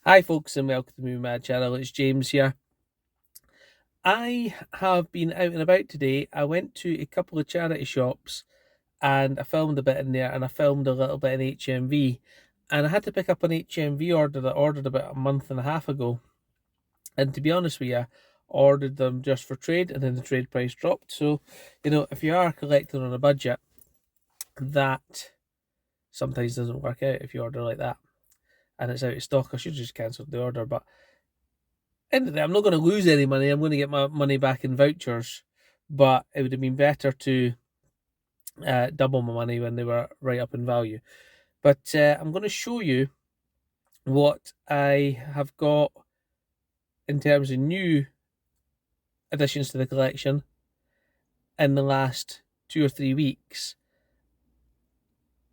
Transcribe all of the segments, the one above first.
Hi folks and welcome to the Mad channel, it's James here. I have been out and about today. I went to a couple of charity shops and I filmed a bit in there and I filmed a little bit in HMV, and I had to pick up an HMV order that I ordered about a month and a half ago, and to be honest with you, I ordered them just for trade and then the trade price dropped. So, if you are collecting on a budget, that sometimes doesn't work out if you order like that and it's out of stock. I should just cancel the order, but end of the day, I'm not going to lose any money. I'm going to get my money back in vouchers, but it would have been better to double my money when they were right up in value. But I'm going to show you what I have got in terms of new additions to the collection in the last 2 or 3 weeks.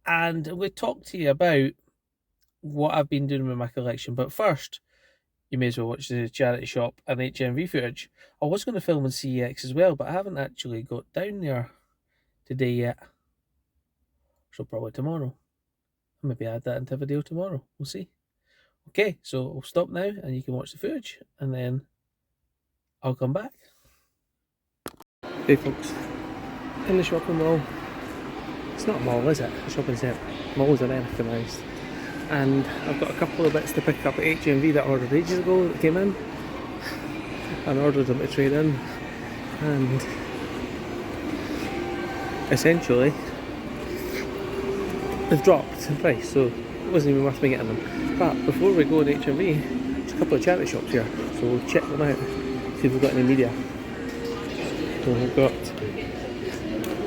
And we'll talk to you about what I've been doing with my collection. But first, you may as well watch the charity shop and HMV footage. I was going to film in CEX as well, but I haven't actually got down there today yet. So probably tomorrow. I'll maybe add that into a video tomorrow. We'll see. Okay, so I'll stop now and you can watch the footage and then I'll come back. Okay folks, in the shopping mall. It's not a mall, is it? A shopping centre. Malls are recognised. And I've got a couple of bits to pick up at HMV that I ordered ages ago that came in. And ordered them to trade in. And essentially, they've dropped in price, so it wasn't even worth me getting them. But before we go to HMV, there's a couple of charity shops here, so we'll check them out, see if we've got any media. So we've got,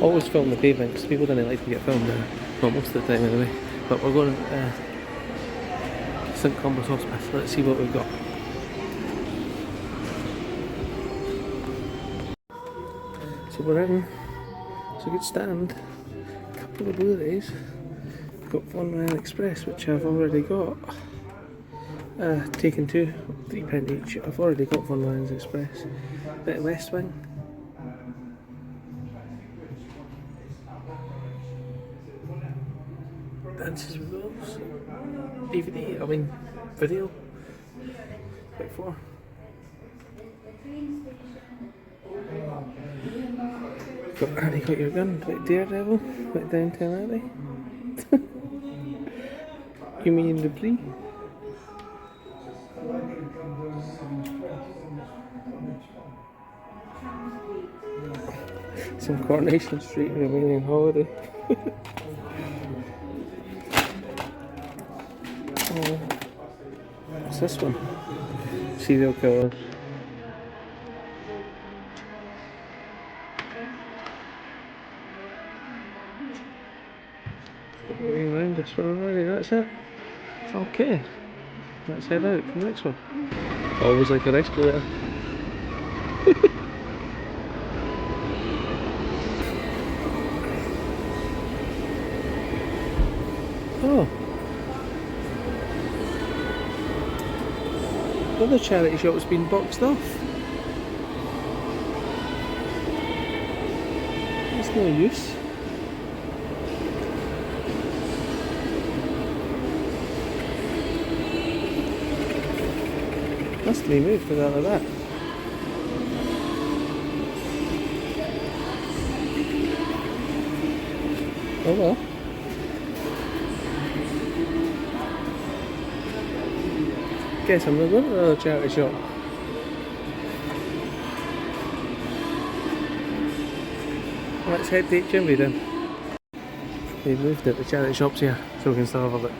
always film the pavement because people don't like to get filmed there, well most of the time anyway. But we're going to St Columba's Hospice. Let's see what we've got. So we're in, it's a good stand, a couple of Blu-rays. Got Von Ryan Express, which I've already got. Taken two, £3 each. I've already got Von Ryan's Express. Bit of West Wing. Dances with Wolves. DVD, I mean video. Bit 4. Got Annie Got Your Gun, bit Daredevil, bit Downtown Alley. You mean the plea? Some Coronation Street Remaining Holiday. Oh, what's this one? Serial Killers. Going round this one already, that's it. Okay, let's head out for the next one. Always like an escalator. Oh, the other charity shop's been boxed off. That's no use. Must be moved for all of that. Oh well. Guess I'm going to another charity shop. Let's head to HMV then. They've moved it, the charity shops here, so we can still have a look.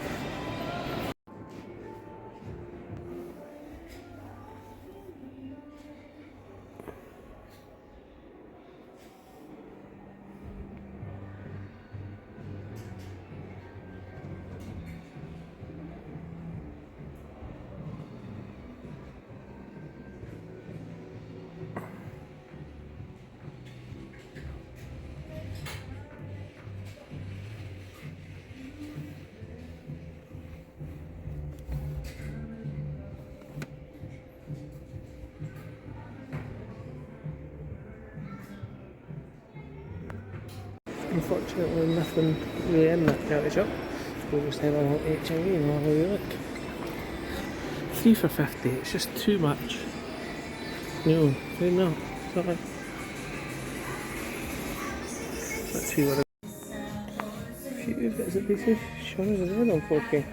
Unfortunately, nothing really in that charity shop. We'll just head on HMV and we'll have a look. 3 for 50. It's just too much. No, maybe not. It's not like... Let's see what a few bits and pieces. Shone as well on 4K.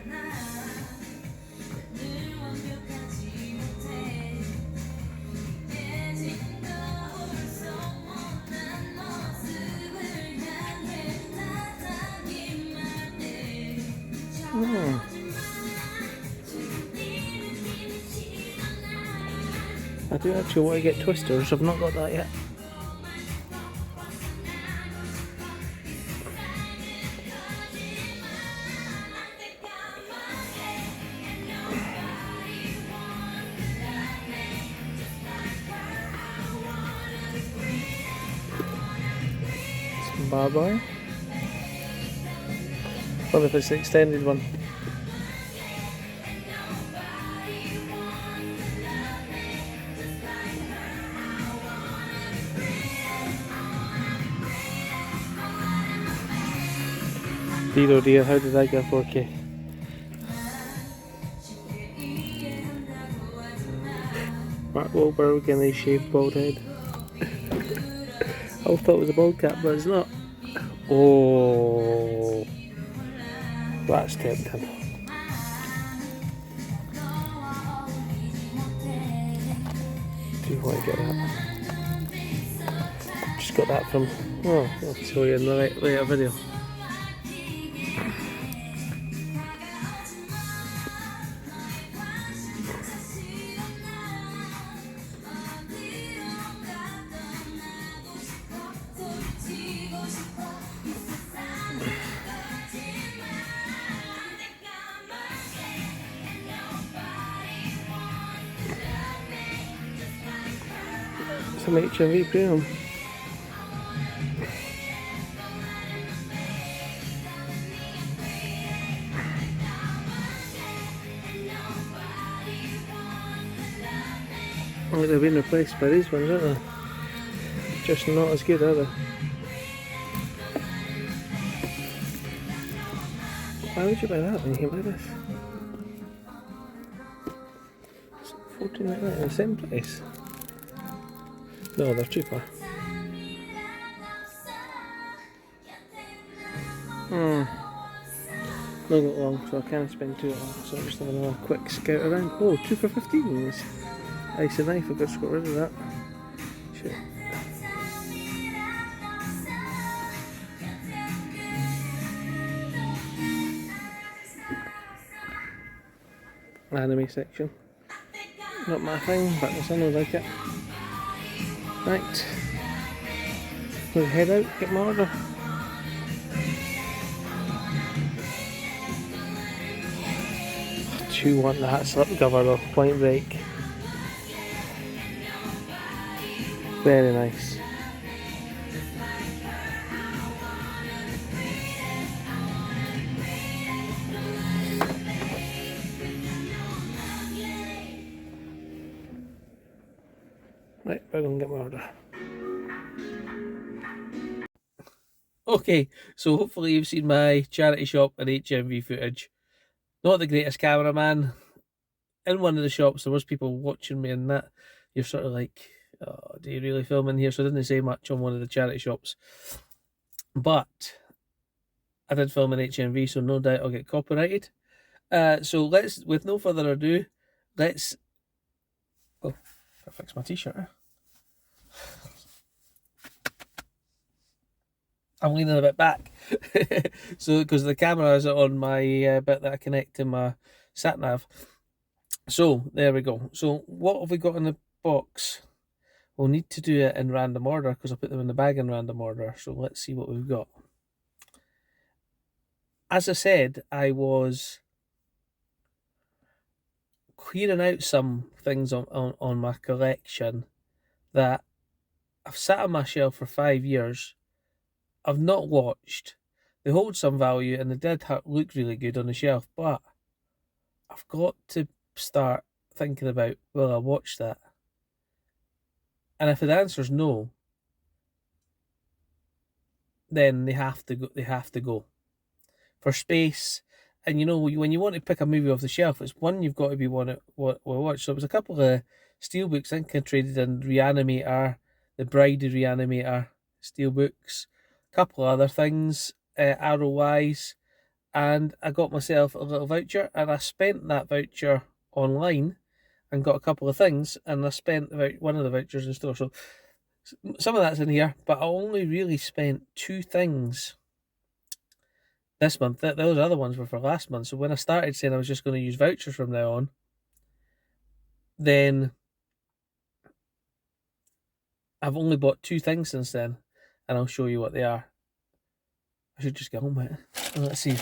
Oh. I do actually want to get twisters. I've not got that yet. Some barbed wire. Wonder if it's the extended one. Dear oh dear, how did I get 4K? Mark Wahlberg and a shaved bald head. I thought it was a bald cap, but it's not. Oh, that's tempting. Do you want to get that? Just got that from. Oh, I'll show you in the later video. Some HMV premium. Like they've been replaced by these ones, aren't they? Just not as good, are they? Why would you buy that when you can buy this? It's $14.99 in the same place. No, they're cheaper. Don't get long, so I can't spend too long. So I'm just having a quick scout around. Oh, 2 for 15. Ice and knife, I've just got rid of that. Shit. Anime section. Not my thing, but my son will like it. Right. We'll head out, get my order. Do you want that slipcover though? Point Break. Very nice. Right, we're going to get my order. Okay, so hopefully you've seen my charity shop and HMV footage. Not the greatest cameraman. In one of the shops there was people watching me and that. You're sort of like, oh, do you really film in here? So I didn't say much on one of the charity shops. But I did film in HMV, so no doubt I'll get copyrighted. So let's, with no further ado, let's... Oh, I'll fix my t-shirt. I'm leaning a bit back. So, because the camera is on my bit that I connect to my sat-nav. So, there we go. So, what have we got in the box? We'll need to do it in random order because I put them in the bag in random order. So, let's see what we've got. As I said, I was clearing out some things on my collection that I've sat on my shelf for 5 years. I've not watched. They hold some value and they did look really good on the shelf, but I've got to start thinking about, will I watch that? And if the answer's no, then they have to go. For space And you know, when you want to pick a movie off the shelf, it's one you've got to be watch. So it was a couple of steelbooks. I think I traded in Reanimator, The Bride of Reanimator, steelbooks, a couple of other things, Arrow-wise, and I got myself a little voucher, and I spent that voucher online and got a couple of things, and I spent about one of the vouchers in store. So some of that's in here, but I only really spent two things this month. Those other ones were for last month. So when I started saying I was just going to use vouchers from now on, then I've only bought two things since then, and I'll show you what they are. I should just get on with it. Let's see.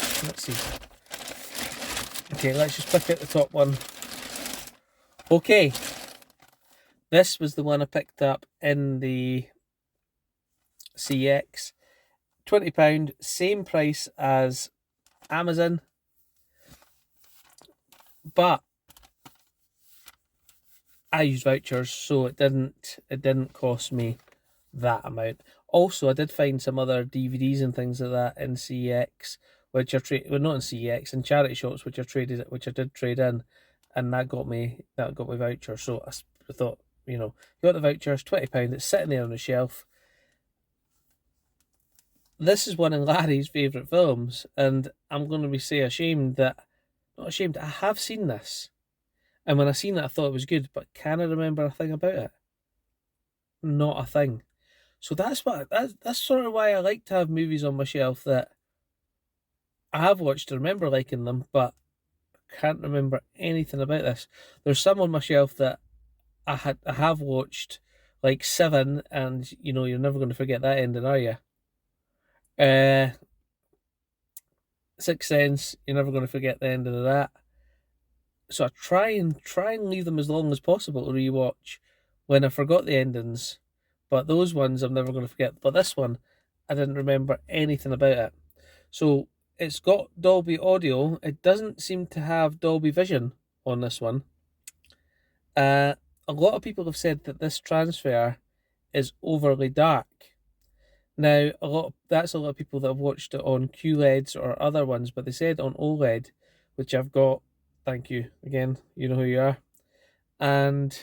Okay, let's just pick out the top one. Okay, this was the one I picked up in the CX. £20, same price as Amazon, but I used vouchers, so it didn't cost me that amount. Also, I did find some other DVDs and things like that in CX, which are not in CX, in charity shops, which I did trade in, and that got me voucher. So I thought, you got the vouchers, £20. It's sitting there on the shelf. This is one of Larry's favourite films, and I'm going to be not ashamed, I have seen this. And when I seen it, I thought it was good, but can I remember a thing about it? Not a thing. So that's sort of why I like to have movies on my shelf that I have watched and remember liking them, but can't remember anything about this. There's some on my shelf that I have watched, like Seven, and you're never going to forget that ending, are you? Sixth Sense, you're never going to forget the ending of that. So I try and leave them as long as possible to rewatch when I forgot the endings. But those ones I'm never going to forget. But this one, I didn't remember anything about it. So it's got Dolby Audio. It doesn't seem to have Dolby Vision on this one. A lot of people have said that this transfer is overly dark. Now, that's a lot of people that have watched it on QLEDs or other ones, but they said on OLED, which I've got, thank you again, you know who you are, and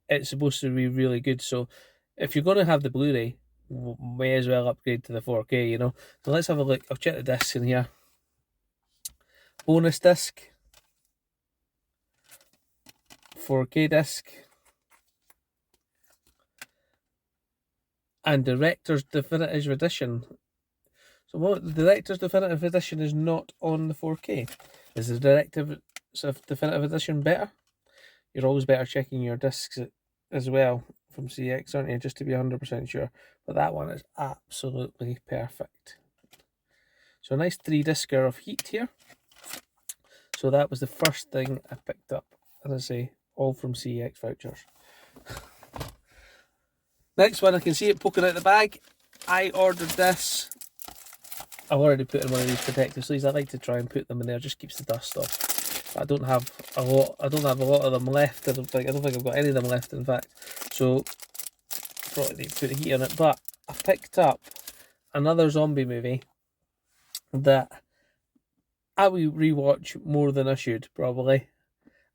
it's supposed to be really good. So if you're going to have the Blu-ray, may as well upgrade to the 4K, So let's have a look. I'll check the discs in here. Bonus disc, 4K disc, and Director's Definitive Edition. So what the Director's Definitive Edition is not on the 4K. Is the Director's Definitive Edition better? You're always better checking your discs as well from CX, aren't you? Just to be 100% sure. But that one is absolutely perfect. So a nice 3-discer of Heat here. So that was the first thing I picked up. As I say, all from CX vouchers. Next one, I can see it poking out the bag. I ordered this. I've already put in one of these protective sleeves. I like to try and put them in there, just keeps the dust off. I don't have a lot of them left. I don't think I've got any of them left, in fact. So probably need to put heat on it. But I picked up another zombie movie that I will rewatch more than I should, probably.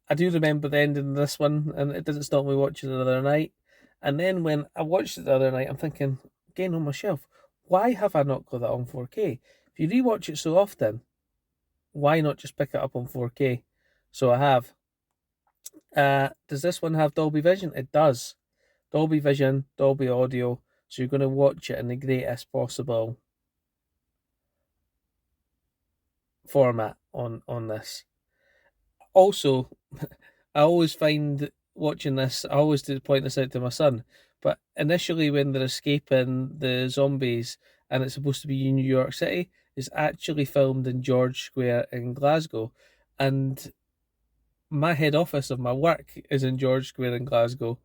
I do remember the ending of this one, and it didn't stop me watching it the other night. And then when I watched it the other night, I'm thinking, again on my shelf, why have I not got that on 4K? If you rewatch it so often, why not just pick it up on 4K? So I have. Does this one have Dolby Vision? It does. Dolby Vision, Dolby Audio. So you're going to watch it in the greatest possible format on this. Also, I always find watching this, I always do point this out to my son, but initially when they're escaping the zombies and it's supposed to be in New York City, it's actually filmed in George Square in Glasgow. And my head office of my work is in George Square in Glasgow.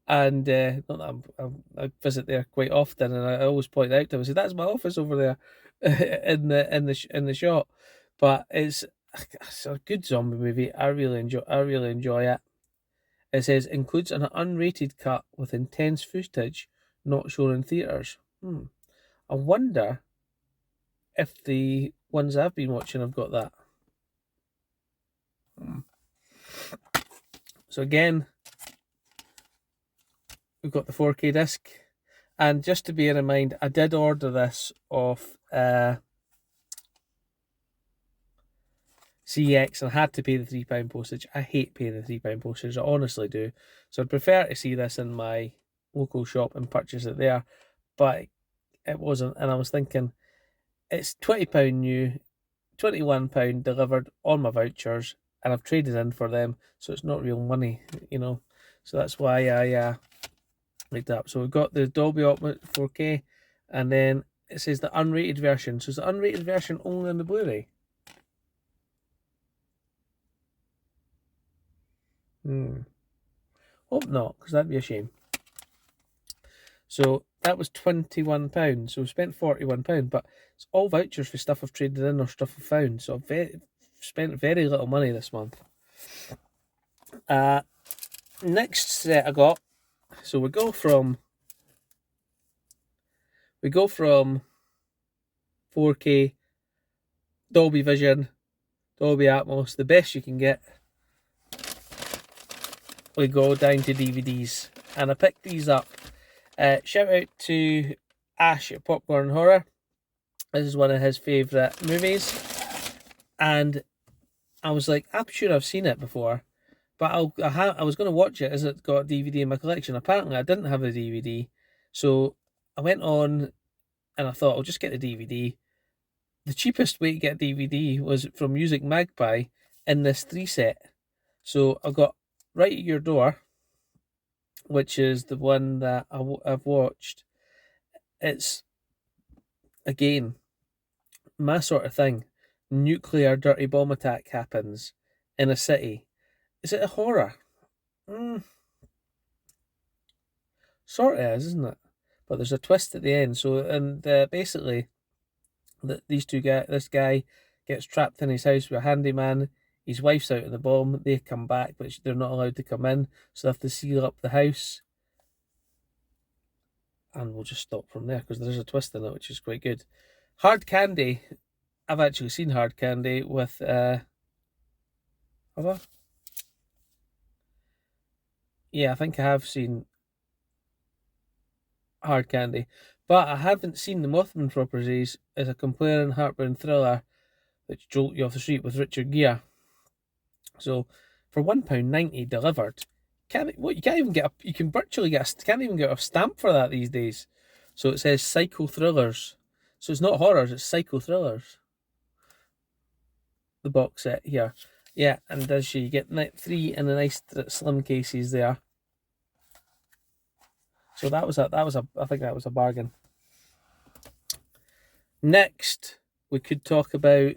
And not that I visit there quite often, and I always point out to him, I say, that's my office over there in the shop. But it's a good zombie movie. I really enjoy it. It says includes an unrated cut with intense footage not shown in theaters. I wonder if the ones I've been watching have got that. So again, we've got the 4K disc. And just to bear in mind, I did order this off CX and had to pay the £3 postage. I hate paying the £3 postage, I honestly do. So I'd prefer to see this in my local shop and purchase it there. But it wasn't, and I was thinking, it's £20 new, £21 delivered on my vouchers, and I've traded in for them, so it's not real money, you know. So that's why I like that. So we've got the Dolby Atmos 4K, and then it says the unrated version. So is the unrated version only on the Blu-ray? Hope not, because that'd be a shame. So that was £21. So we spent £41, but it's all vouchers for stuff I've traded in or stuff I've found. So I've spent very little money this month. Next set I got. So we go from 4K, Dolby Vision, Dolby Atmos, the best you can get. We go down to DVDs, and I picked these up. Shout out to Ash at Popcorn Horror. This is one of his favourite movies, and I was like, I'm sure I've seen it before, but I was going to watch it as it got a DVD in my collection. Apparently I didn't have a DVD, so I went on and I thought I'll just get the DVD. The cheapest way to get a DVD was from Music Magpie in this 3 set. So I got Right at Your Door, which is the one that I've watched. It's, again, my sort of thing. Nuclear dirty bomb attack happens in a city. Is it a horror? Sort of is, isn't it? But there's a twist at the end. So, and basically, this guy gets trapped in his house with a handyman. His wife's out in the bomb. They come back, but they're not allowed to come in, so they have to seal up the house. And we'll just stop from there because there's a twist in it, which is quite good. Hard Candy. I've actually seen Hard Candy with have I? Yeah, I think I have seen Hard Candy, but I haven't seen The Mothman Properties as a comparing heartburn thriller which jolt you off the street with Richard Gere. So for £1.90 delivered, you can't even get you can virtually can't even get a stamp for that these days. So it says psycho thrillers. So it's not horrors, it's psycho thrillers. The box set here. Yeah, and you get 3 in the nice slim cases there. So I think that was a bargain. Next, we could talk about,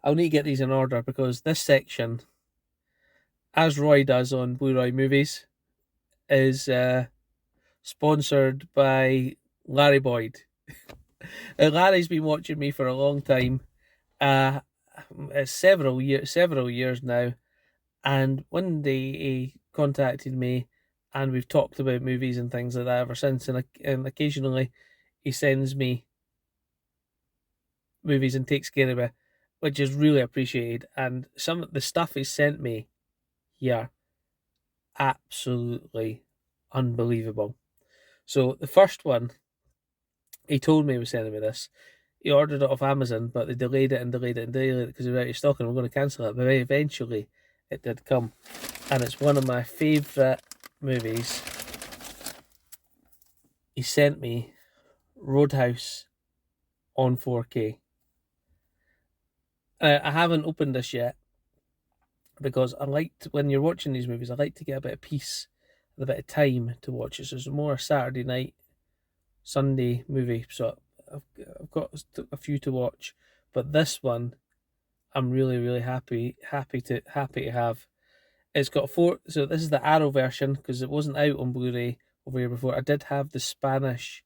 I'll need to get these in order because this section, as Roy does on Blu-ray Movies, is sponsored by Larry Boyd. Larry's been watching me for a long time, several years now, and one day he contacted me, and we've talked about movies and things like that ever since. And occasionally, he sends me movies and takes care of me, which is really appreciated. And some of the stuff he sent me here, absolutely unbelievable. So the first one, he told me he was sending me this. He ordered it off Amazon, but they delayed it because they were out of stock and we're going to cancel it. But eventually, it did come, and it's one of my favourite movies. He sent me Roadhouse on 4K. I haven't opened this yet because when you're watching these movies, I like to get a bit of peace, a bit of time to watch it. So it's more a Saturday night, Sunday movie. So I've got a few to watch, but this one I'm really, really happy to have. It's got 4. So this is the Arrow version because it wasn't out on Blu-ray over here before. I did have the Spanish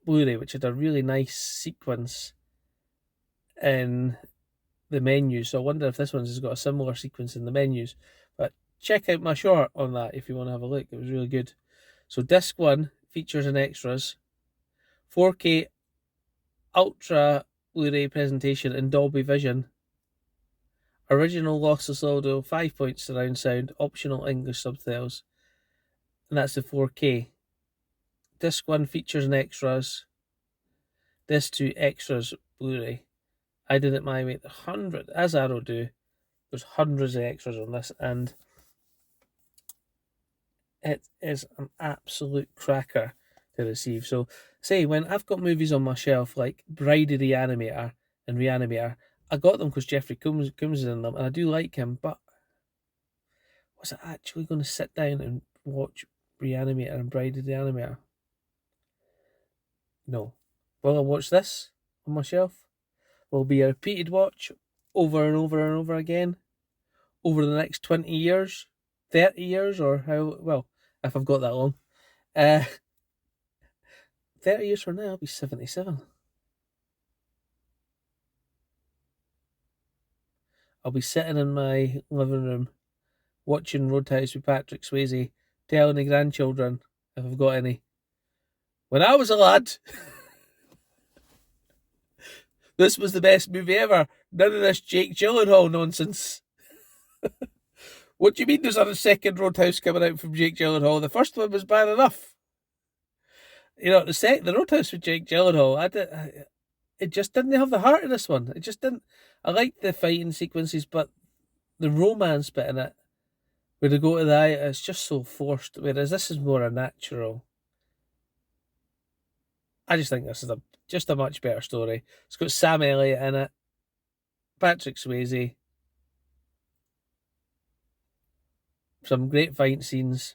Blu-ray, which had a really nice sequence in the menus. So I wonder if this one's has got a similar sequence in the menus. But check out my short on that if you want to have a look. It was really good. So disc 1, features and extras, 4K Ultra Blu-ray presentation in Dolby Vision. Original lossless audio, 5 points surround sound, optional English subtitles. And that's the 4K. Disc 1 features and extras. Disc 2 extras Blu-ray. I did it my way. 100, as Arrow do. There's hundreds of extras on this, and it is an absolute cracker to receive. So, say, when I've got movies on my shelf like Bride of the Animator and Reanimator, I got them because Jeffrey Combs is in them, and I do like him, but was I actually going to sit down and watch Reanimator and Bride of the Animator? No. Will I watch this on my shelf? Will be a repeated watch over and over and over again over the next 20 years, 30 years, or how, well, if I've got that long. 30 years from now, I'll be 77. I'll be sitting in my living room watching Roadhouse with Patrick Swayze, telling the grandchildren, if I've got any, when I was a lad, this was the best movie ever. None of this Jake Gyllenhaal nonsense. What do you mean there's a second Roadhouse coming out from Jake Gyllenhaal? The first one was bad enough. You know, the Roadhouse with Jake Gyllenhaal, it just didn't have the heart of this one. It just didn't. I liked the fighting sequences, but the romance bit in it, where they go to the eye, it's just so forced. Whereas this is more a natural. I just think this is just a much better story. It's got Sam Elliott in it, Patrick Swayze, some great fight scenes.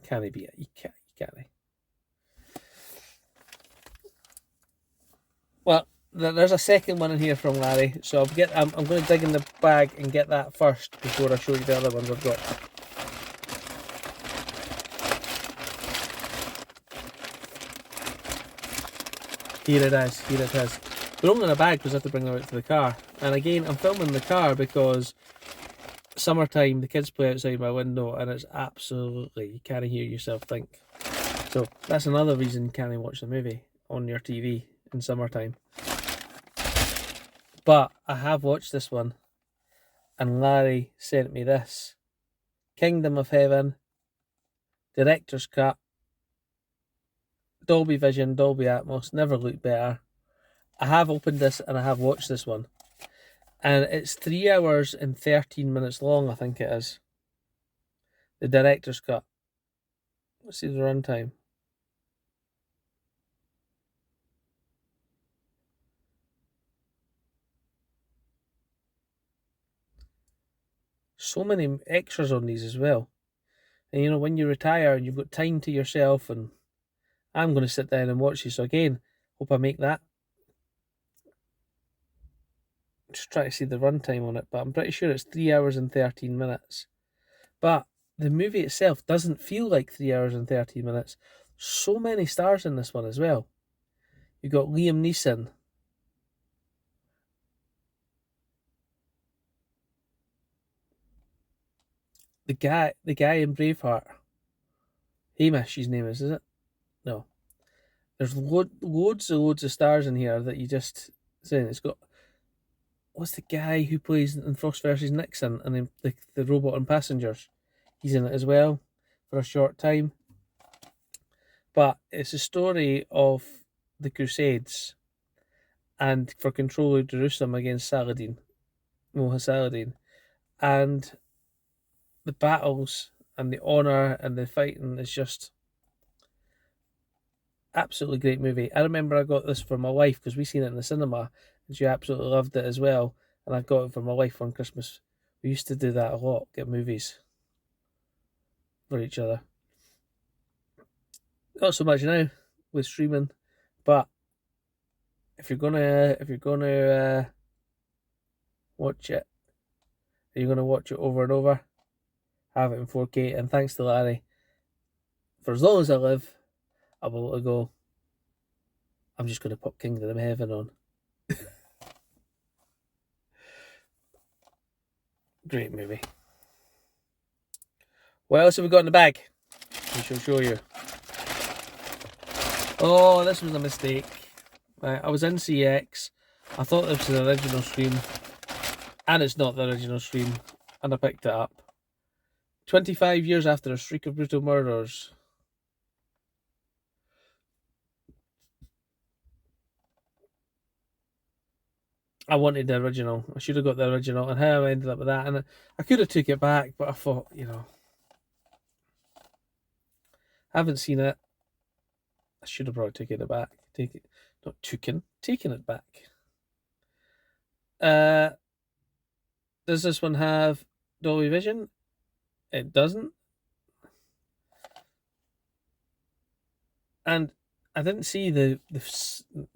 Can't he beat it? You can't. Well, there's a second one in here from Larry, so I'm going to dig in the bag and get that first before I show you the other ones I've got. Here it is. They're only in a bag because I have to bring them out to the car. And again, I'm filming the car because summertime, the kids play outside my window and it's absolutely, you can't hear yourself think. So that's another reason you can't watch the movie on your TV in summertime. But I have watched this one, and Larry sent me this. Kingdom of Heaven, Director's Cut, Dolby Vision, Dolby Atmos, never looked better. I have opened this and I have watched this one. And it's 3 hours and 13 minutes long, I think it is. The Director's Cut. Let's see the runtime. So many extras on these as well. And you know, when you retire and you've got time to yourself, and I'm going to sit down and watch this. So again, hope I make that. Just try to see the runtime on it, but I'm pretty sure it's 3 hours and 13 minutes. But the movie itself doesn't feel like 3 hours and 13 minutes. So many stars in this one as well. You've got Liam Neeson. The guy in Braveheart. Hamish, his name is it? No. There's loads of stars in here that you just saying. It's got, what's the guy who plays in Frost vs. Nixon and the robot and Passengers? He's in it as well for a short time. But it's a story of the Crusades and for control of Jerusalem against Saladin, Saladin, and the battles and the honour and the fighting is just absolutely great movie. I remember I got this for my wife because we seen it in the cinema and she absolutely loved it as well. And I got it for my wife on Christmas. We used to do that a lot, get movies for each other. Not so much now with streaming, but if you're gonna watch it, you're gonna watch it over and over, have it in 4K. And thanks to Larry, for as long as I live, I'll be able to go, I'm just going to put Kingdom of Heaven on. Great movie. What else have we got in the bag? We shall show you. Oh, this was a mistake. I was in CX. I thought this was an original Scream, and it's not the original Scream, and I picked it up. 25 years after a streak of brutal murders. I wanted the original. I should have got the original, and how I ended up with that. And I could have took it back, but I thought, I haven't seen it. I should have probably taken it back. Taken it back. Does this one have Dolby Vision? It doesn't. And I didn't see the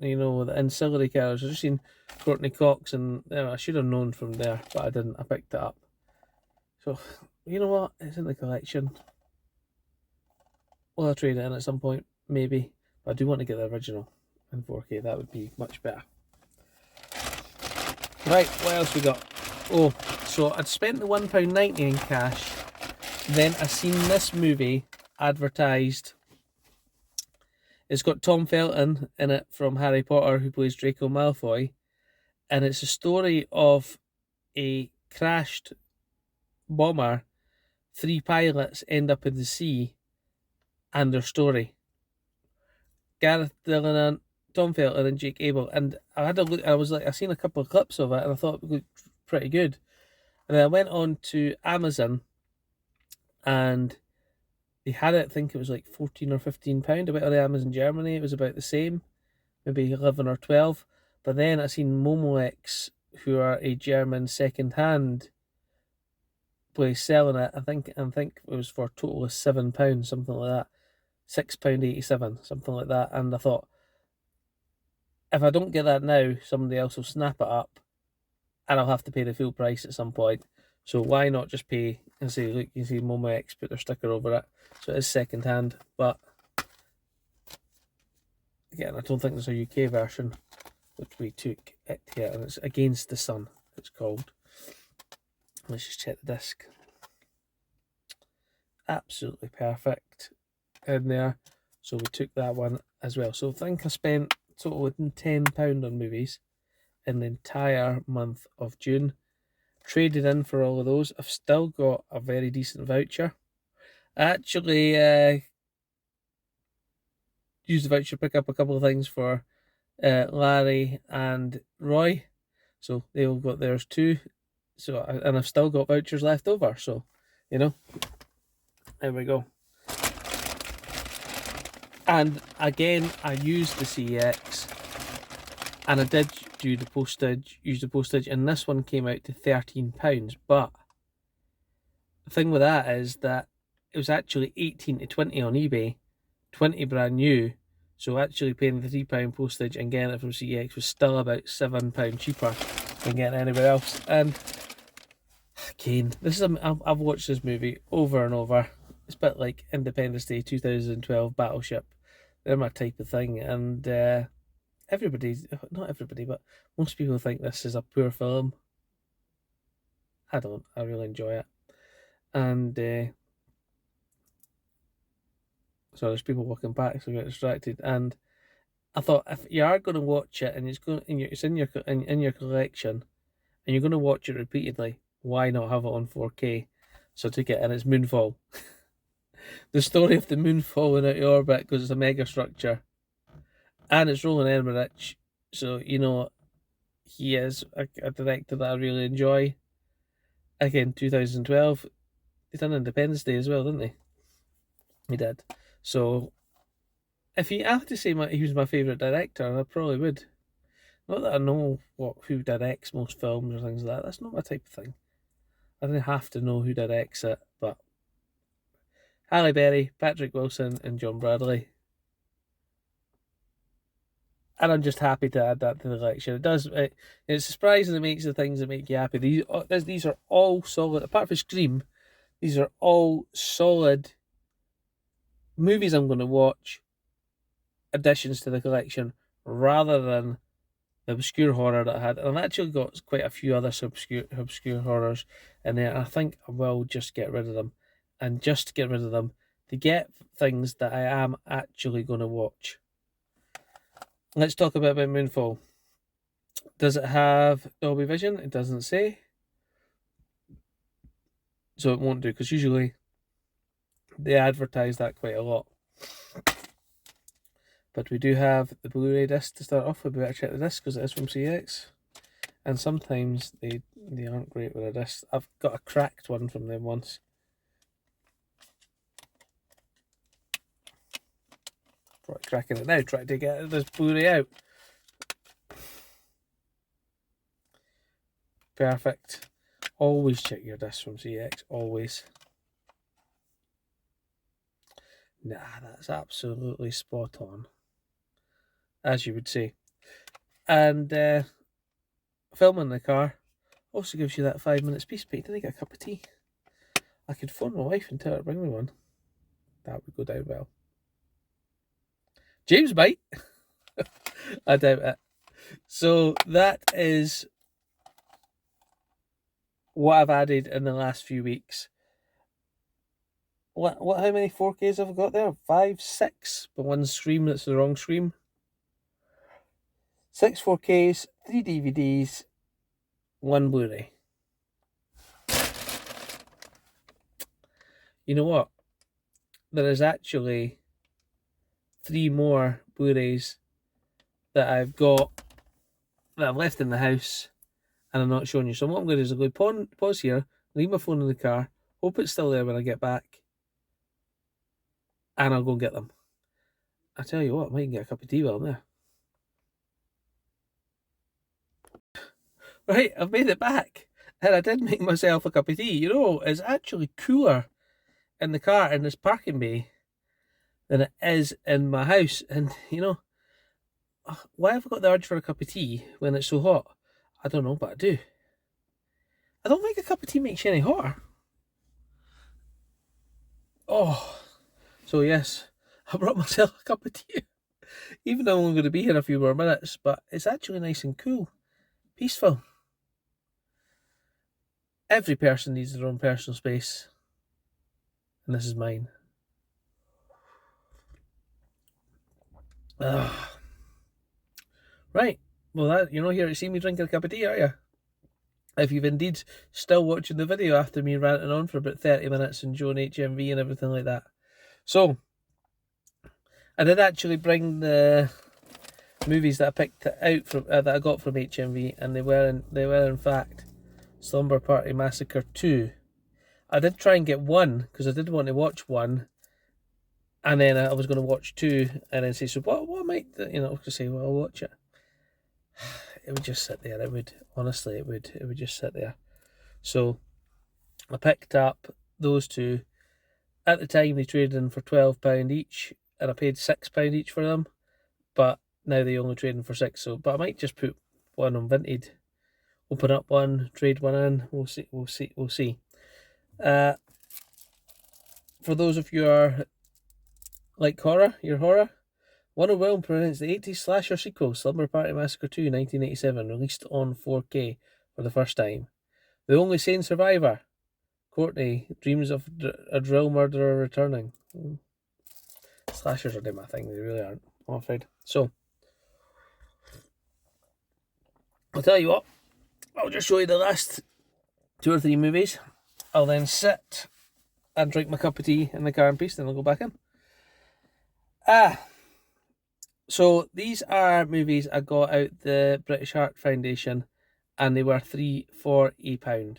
ancillary characters. I just seen Courtney Cox, and I should have known from there, but I didn't. I picked it up. So you know what? It's in the collection. Will I trade it in at some point? Maybe. But I do want to get the original in 4K. That would be much better. Right, what else we got? Oh, so I'd spent the £1.90 in cash. Then I seen this movie advertised. It's got Tom Felton in it from Harry Potter, who plays Draco Malfoy. And it's a story of a crashed bomber. 3 pilots end up in the sea, and their story. Gareth Dillon, Tom Felton, and Jake Abel. And I had a look. I seen a couple of clips of it, and I thought it looked pretty good. And then I went on to Amazon, and they had it. I think it was like £14 or £15. About the Amazon Germany, it was about the same, maybe 11 or 12. But then I seen Momox, who are a German second-hand place, selling it. I think it was for a total of £7, something like that. £6.87, something like that. And I thought, if I don't get that now, somebody else will snap it up, and I'll have to pay the full price at some point. So why not just pay and say, look, you see Momox put their sticker over it. So it is second hand, but again, I don't think there's a UK version, which we took it here, and it's Against the Sun, it's called. Let's just check the disc. Absolutely perfect in there. So we took that one as well. So I think I spent total of £10 on movies in the entire month of June. Traded in for all of those. I've still got a very decent voucher. I actually used the voucher to pick up a couple of things for Larry and Roy. So they all got theirs too. So and I've still got vouchers left over. So, there we go. And again, I used the CX, and I did use the postage, and this one came out to £13. But the thing with that is that it was actually 18 to 20 on eBay, 20 brand new. So actually paying the £3 postage and getting it from CX was still about £7 cheaper than getting it anywhere else. And again, I've watched this movie over and over. It's a bit like Independence Day 2012 Battleship. They're my type of thing, and not everybody, but most people think this is a poor film. I don't. I really enjoy it. And so there's people walking back, so I get distracted. And I thought, if you are going to watch it and it's in your collection, and you're going to watch it repeatedly, why not have it on 4K? So I took it, and it's Moonfall. The story of the moon falling out of orbit, because it's a mega structure, and it's Roland Emmerich. So he is a director that I really enjoy. Again, 2012, he done Independence Day as well, didn't he? He did. So if I had to say he was my favourite director, I probably would. Not that I know who directs most films or things like that. That's not my type of thing. I don't have to know who directs it, but Halle Berry, Patrick Wilson, and John Bradley. And I'm just happy to add that to the collection. It's surprising. It makes the things that make you happy. These are all solid. Apart from Scream, these are all solid movies I'm going to watch. Additions to the collection, rather than the obscure horror that I had. And I've actually got quite a few other obscure horrors in there. And I think I will just get rid of them, and just get rid of them to get things that I am actually going to watch. Let's talk a bit about Moonfall. Does it have Dolby Vision? It doesn't say. So it won't do, because usually they advertise that quite a lot. But we do have the Blu-ray disc to start off with. We better check the disc because it is from CX. And sometimes they aren't great with a disc. I've got a cracked one from them once. Probably cracking it now, trying to get this Blu-ray out. Perfect. Always check your disc from CX, always. Nah, that's absolutely spot on, as you would say. And filming in the car also gives you that 5 minutes peace, but you didn't get a cup of tea. I could phone my wife and tell her to bring me one. That would go down well. James might. I doubt it. So that is what I've added in the last few weeks. How many 4Ks have I got there? 5, 6, but one Scream that's the wrong Scream. 6 4Ks, 3 DVDs, 1 Blu-ray. You know what? There is actually 3 more Blu-rays that I've got that I've left in the house and I'm not showing you. So what I'm going to do is I'm going to pause here, leave my phone in the car, hope it's still there when I get back, and I'll go and get them. I tell you what, I might get a cup of tea while I'm there. Right, I've made it back. And I did make myself a cup of tea. You know, it's actually cooler in the car in this parking bay than it is in my house. And, you know, why have I got the urge for a cup of tea when it's so hot? I don't know, but I do. I don't think a cup of tea makes you any hotter. Oh, so yes, I brought myself a cup of tea. Even though I'm only going to be here a few more minutes, but it's actually nice and cool. Peaceful. Every person needs their own personal space. And this is mine. Right. Well, you're not here to see me drinking a cup of tea, are you? If you've indeed still watching the video after me ranting on for about 30 minutes and showing HMV and everything like that. So, I did actually bring the movies that I picked out from that I got from HMV, and they were in fact Slumber Party Massacre 2. I did try and get 1 because I did want to watch 1, and then I was going to watch 2, and then say, so what might, you know, say, well, I'll watch it. It would just sit there. It would, honestly, it would just sit there. So I picked up those 2. At the time, they traded in for £12 each, and I paid £6 each for them. But now they only trade in for 6. So, but I might just put 1 on Vinted, open up 1, trade 1 in. We'll see. For those of you who are like horror, Warner Will presents the 80s slasher sequel, Slumber Party Massacre 2, 1987, released on 4K for the first time. The only sane survivor, Courtney, dreams of a drill murderer returning. Slashers are my thing, they really aren't, I'm afraid. So, I'll tell you what, I'll just show you the last 2 or 3 movies. I'll then sit and drink my cup of tea in the car in peace, then I'll go back in. So these are movies I got out the British Heart Foundation, and they were £3 for £1.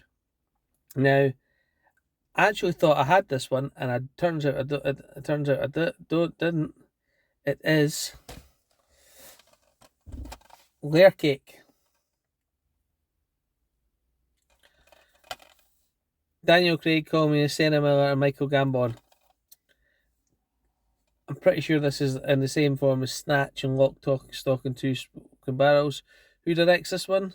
Now, I actually thought I had this one, and it turns out I didn't. It is Lair Cake. Daniel Craig, Colin Sienna Miller, and Michael Gambon. I'm pretty sure this is in the same form as Snatch and Lock, Stock and Two Smoking Barrels. Who directs this one?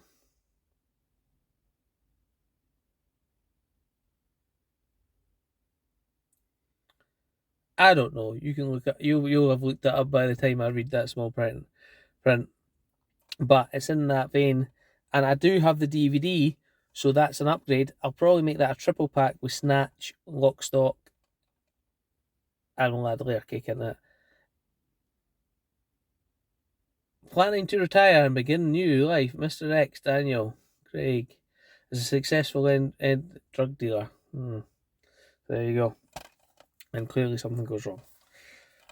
I don't know. You can look at you'll have looked that up by the time I read that small print. But it's in that vein, and I do have the DVD, so that's an upgrade. I'll probably make that a triple pack with Snatch, Lock, Stock, and we'll add Lair Cake in it. Planning to retire and begin new life, Mr. X Daniel Craig is a successful end drug dealer. There you go. And clearly something goes wrong.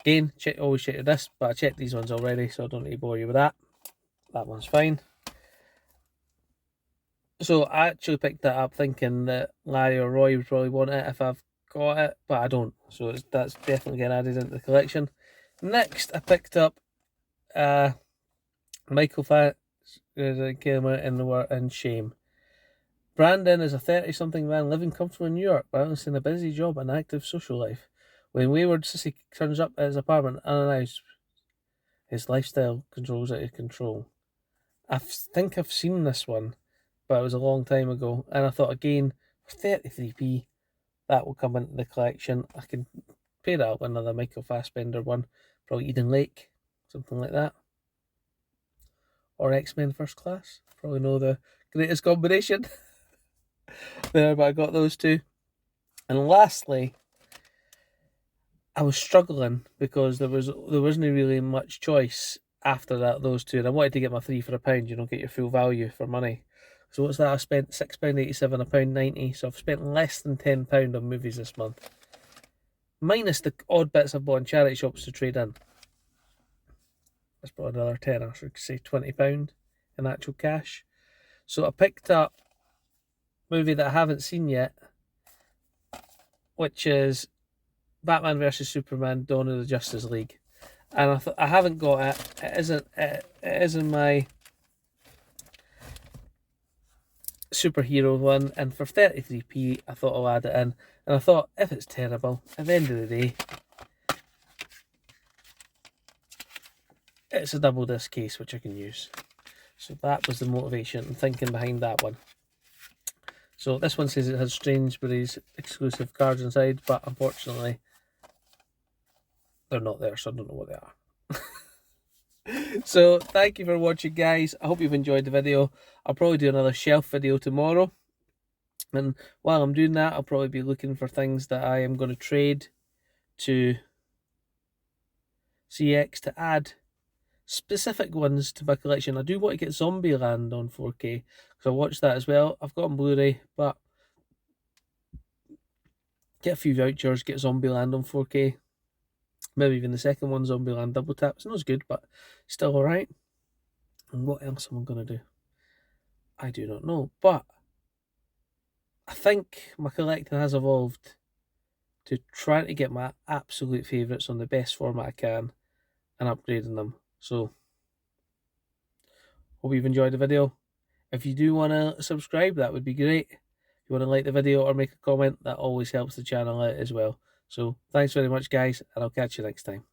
Again, always check your disc, but I checked these ones already, so I don't need to bore you with that. That one's fine. So I actually picked that up thinking that Larry or Roy would probably want it if I've got it, but I don't. So that's definitely getting added into the collection. Next, I picked up Michael Fat came out in Shame. Brandon is a 30-something man living comfortably in New York, balancing a busy job and active social life. When wayward sissy turns up at his apartment unannounced, his lifestyle controls out of control. I think I've seen this one, but it was a long time ago, and I thought again, for 33p, that will come into the collection. I can pair that up with another Michael Fassbender one, probably Eden Lake, something like that. Or X-Men First Class, probably know the greatest combination there, but I got those two. And lastly, I was struggling because there wasn't really much choice after that, those two, and I wanted to get my 3 for £1, get your full value for money. So what's that? I spent £6.87, £1.90, so I've spent less than £10 on movies this month. Minus the odd bits I've bought in charity shops to trade in. That's probably another tenner, so I could say £20 in actual cash. So I picked up a movie that I haven't seen yet, which is Batman vs Superman: Dawn of the Justice League. And I haven't got it. It isn't my superhero one, and for 33p I thought I'll add it in, and I thought if it's terrible, at the end of the day it's a double disc case which I can use. So that was the motivation and thinking behind that one. So this one says it has Strangeberry's exclusive cards inside, but unfortunately they're not there, so I don't know what they are. So thank you for watching, guys. I hope you've enjoyed the video. I'll probably do another shelf video tomorrow, and while I'm doing that I'll probably be looking for things that I am going to trade to CX to add specific ones to my collection. I do want to get Zombieland on 4K because I watched that as well. I've got on Blu-ray, but get a few vouchers, get Zombieland on 4K. Maybe even the second one, Zombieland Double Tap. It's not as good, but still alright. And what else am I going to do? I do not know, but I think my collecting has evolved to trying to get my absolute favourites on the best format I can and upgrading them. So, hope you've enjoyed the video. If you do want to subscribe, that would be great. If you want to like the video or make a comment, that always helps the channel out as well. So, thanks very much, guys, and I'll catch you next time.